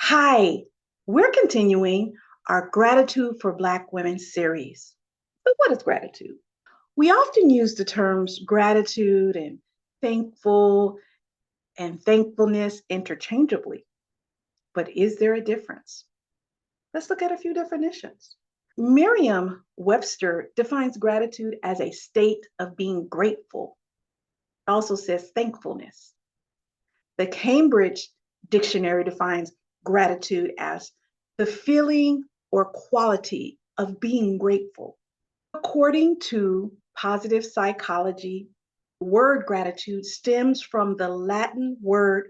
Hi, we're continuing our Gratitude for Black Women series. But what is gratitude? We often use the terms gratitude and thankful and thankfulness interchangeably. But is there a difference? Let's look at a few definitions. Merriam Webster defines gratitude as a state of being grateful. It also says thankfulness. The Cambridge Dictionary defines gratitude as the feeling or quality of being grateful. According to positive psychology, the word gratitude stems from the Latin word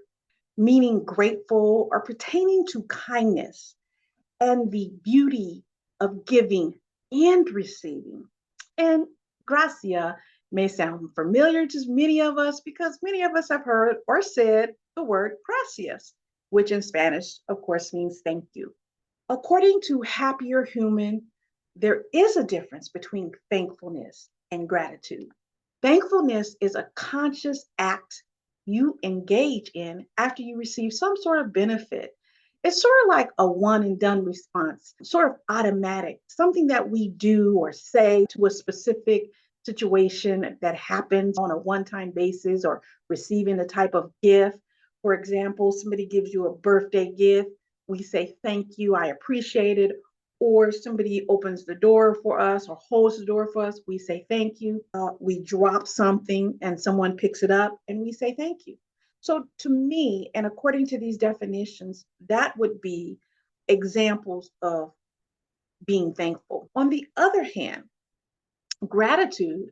meaning grateful or pertaining to kindness and the beauty of giving and receiving. And gracia may sound familiar to many of us because many of us have heard or said the word gracias, which in Spanish, of course, means thank you. According to Happier Human, there is a difference between thankfulness and gratitude. Thankfulness is a conscious act you engage in after you receive some sort of benefit. It's sort of like a one and done response, sort of automatic, something that we do or say to a specific situation that happens on a one time basis or receiving a type of gift. For example, somebody gives you a birthday gift. We say, thank you, I appreciate it. Or somebody opens the door for us or holds the door for us, we say thank you. We drop something and someone picks it up and we say thank you. So, to me, and according to these definitions, that would be examples of being thankful. On the other hand, gratitude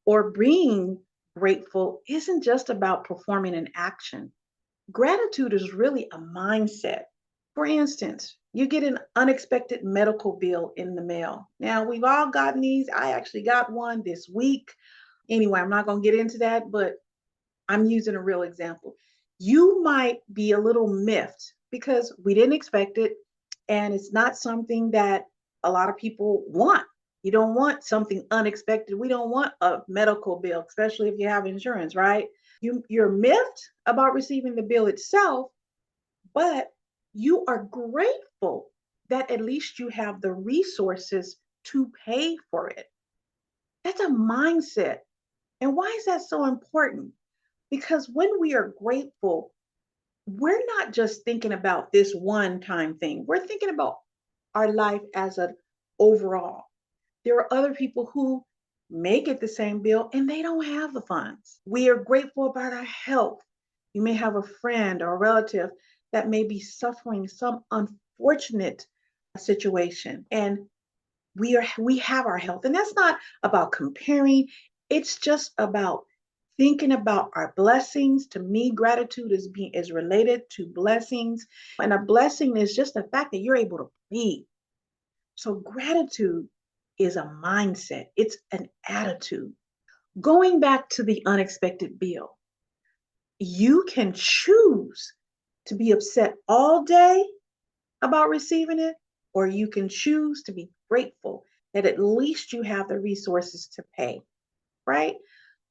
or being grateful isn't just about performing an action. Gratitude is really a mindset. For instance, you get an unexpected medical bill in the mail. Now, we've all gotten these. I actually got one this week. Anyway, I'm not going to get into that, but I'm using a real example. You might be a little miffed because we didn't expect it, and it's not something that a lot of people want. You don't want something unexpected. We don't want a medical bill, especially if you have insurance, right? You're miffed about receiving the bill itself, but you are grateful that at least you have the resources to pay for it. That's a mindset. And why is that so important? Because when we are grateful, we're not just thinking about this one time thing. We're thinking about our life as an overall. There are other people who may get the same bill and they don't have the funds. We are grateful about our health. You may have a friend or a relative that may be suffering some unfortunate situation and we have our health. And that's not about comparing. It's just about thinking about our blessings. To me, gratitude is related to blessings. And a blessing is just the fact that you're able to breathe. So gratitude is a mindset. It's an attitude. Going back to the unexpected bill, you can choose to be upset all day about receiving it, or you can choose to be grateful that at least you have the resources to pay, right?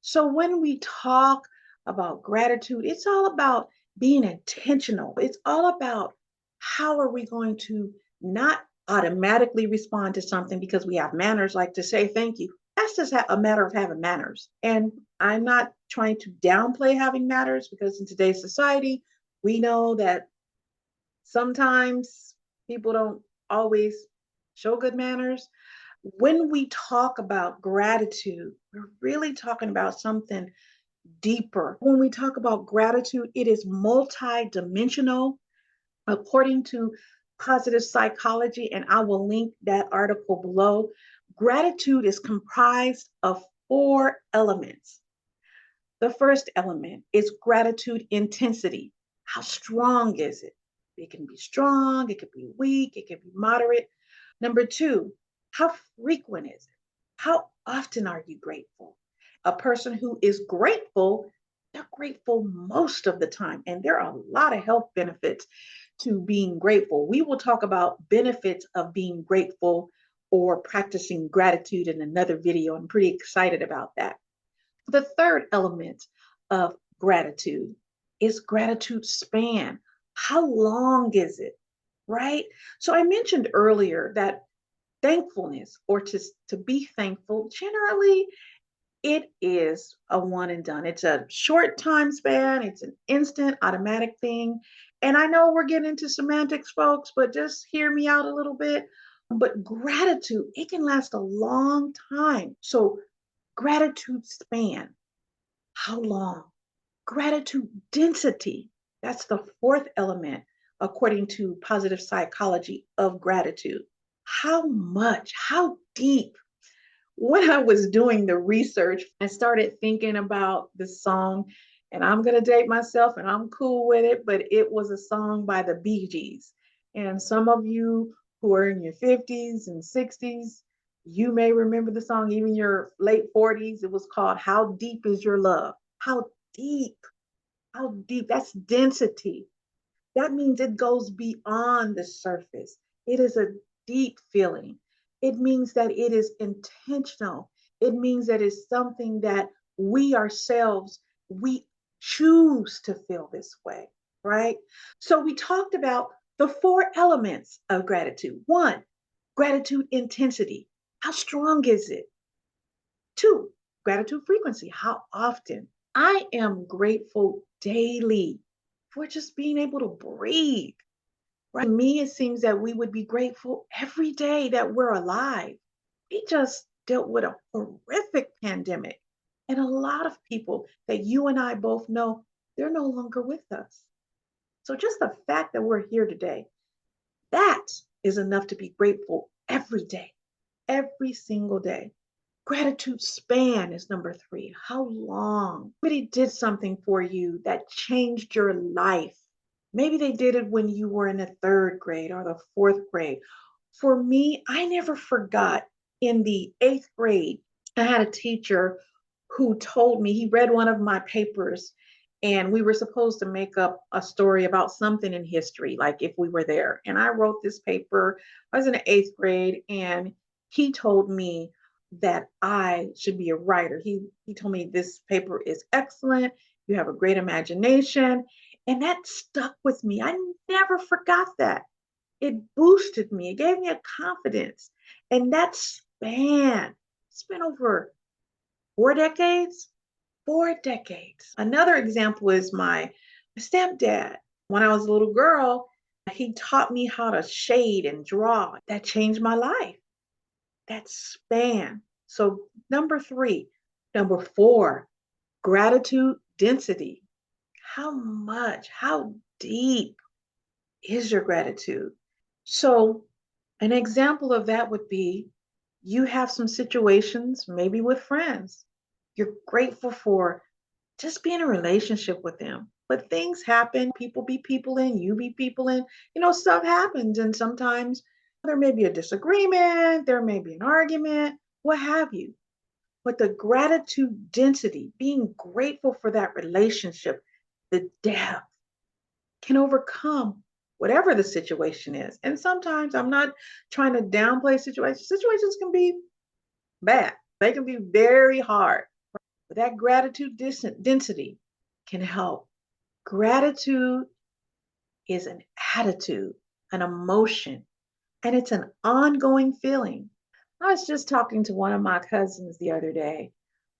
So when we talk about gratitude, it's all about being intentional. It's all about how are we going to not automatically respond to something because we have manners like to say thank you. That's just a matter of having manners. And I'm not trying to downplay having manners because in today's society, we know that sometimes people don't always show good manners. When we talk about gratitude, we're really talking about something deeper. When we talk about gratitude, it is multidimensional. According to positive psychology, and I will link that article below, gratitude is comprised of four elements. The first element is gratitude intensity. How strong is it? It can be strong, it can be weak, it can be moderate. Number two, how frequent is it? How often are you grateful? A person who is grateful, they're grateful most of the time. And there are a lot of health benefits to being grateful. We will talk about benefits of being grateful or practicing gratitude in another video. I'm pretty excited about that. The third element of gratitude is gratitude span. How long is it? right? So I mentioned earlier that thankfulness or to be thankful, generally it is a one and done. It's a short time span, it's an instant automatic thing. And I know we're getting into semantics, folks, but just hear me out a little bit. But gratitude, it can last a long time. So, gratitude span, how long? Gratitude density, that's the fourth element, according to positive psychology of gratitude. How much? How deep? When I was doing the research, I started thinking about the song, and I'm going to date myself and I'm cool with it, but it was a song by the Bee Gees. And some of you who are in your 50s and 60s, you may remember the song, even your late 40s. It was called How Deep Is Your Love? How deep? How deep? That's density. That means it goes beyond the surface. It is a deep feeling. It means that it is intentional. It means that it's something that we ourselves, we choose to feel this way, right? So we talked about the four elements of gratitude. One, gratitude intensity. How strong is it? Two, gratitude frequency. How often? I am grateful daily for just being able to breathe. Right? To me, it seems that we would be grateful every day that we're alive. We just dealt with a horrific pandemic. And a lot of people that you and I both know, they're no longer with us. So just the fact that we're here today, that is enough to be grateful every day, every single day. Gratitude span is number three. How long? Somebody did something for you that changed your life. Maybe they did it when you were in the third grade or the fourth grade. For me, I never forgot in the eighth grade, I had a teacher who told me, he read one of my papers, and we were supposed to make up a story about something in history, like if we were there. And I wrote this paper. I was in the eighth grade, and he told me that I should be a writer. He told me this paper is excellent. You have a great imagination. And that stuck with me. I never forgot that. It boosted me. It gave me a confidence. And that span, it's been over 4 decades. 4 decades. Another example is my stepdad. When I was a little girl, he taught me how to shade and draw. That changed my life. That span. So, number three. Number four, gratitude density. How much, how deep is your gratitude? So, an example of that would be you have some situations, maybe with friends. You're grateful for just be in a relationship with them. But things happen, people be people in, you be people in, stuff happens. And sometimes there may be a disagreement, there may be an argument, what have you. But the gratitude density, being grateful for that relationship, the depth can overcome whatever the situation is. And sometimes I'm not trying to downplay situations. Situations can be bad, they can be very hard. But that gratitude density can help. Gratitude is an attitude, an emotion, and it's an ongoing feeling. I was just talking to one of my cousins the other day.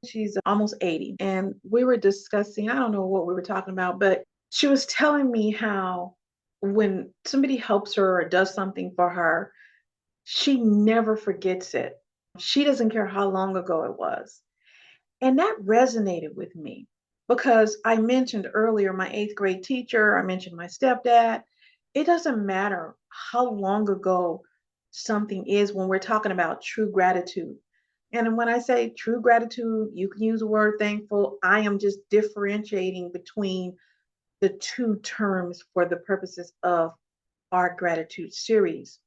She's almost 80, and we were discussing, I don't know what we were talking about, but she was telling me how when somebody helps her or does something for her, she never forgets it. She doesn't care how long ago it was. And that resonated with me because I mentioned earlier my eighth grade teacher, I mentioned my stepdad. It doesn't matter how long ago something is when we're talking about true gratitude. And when I say true gratitude, you can use the word thankful. I am just differentiating between the two terms for the purposes of our gratitude series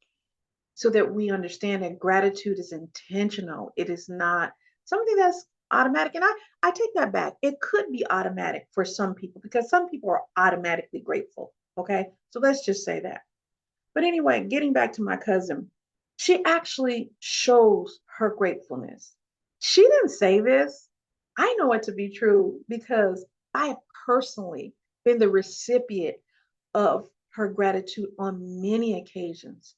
so that we understand that gratitude is intentional. It is not something that's automatic. And I take that back. It could be automatic for some people because some people are automatically grateful. Okay. So let's just say that. But anyway, getting back to my cousin, she actually shows her gratefulness. She didn't say this. I know it to be true because I have personally been the recipient of her gratitude on many occasions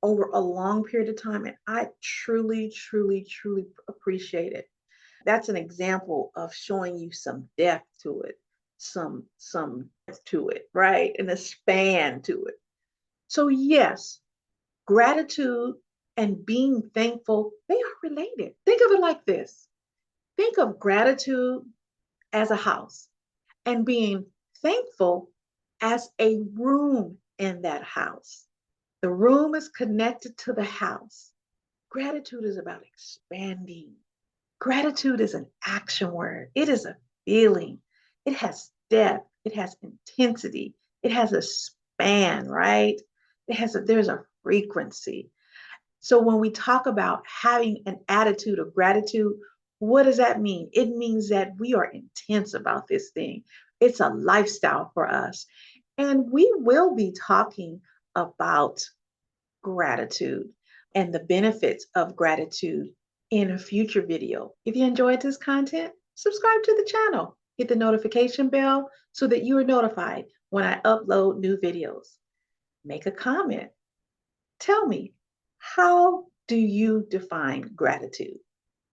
over a long period of time. And I truly, truly, truly appreciate it. That's an example of showing you some depth to it, some depth to it, right? And a span to it. So yes, gratitude and being thankful, they are related. Think of it like this. Think of gratitude as a house and being thankful as a room in that house. The room is connected to the house. Gratitude is about expanding. Gratitude is an action word. It is a feeling. It has depth. It has intensity. It has a span, right? There's a frequency. So when we talk about having an attitude of gratitude, what does that mean? It means that we are intense about this thing. It's a lifestyle for us. And we will be talking about gratitude and the benefits of gratitude in a future video. If you enjoyed this content, subscribe to the channel. Hit the notification bell so that you are notified when I upload new videos. Make a comment. Tell me, how do you define gratitude?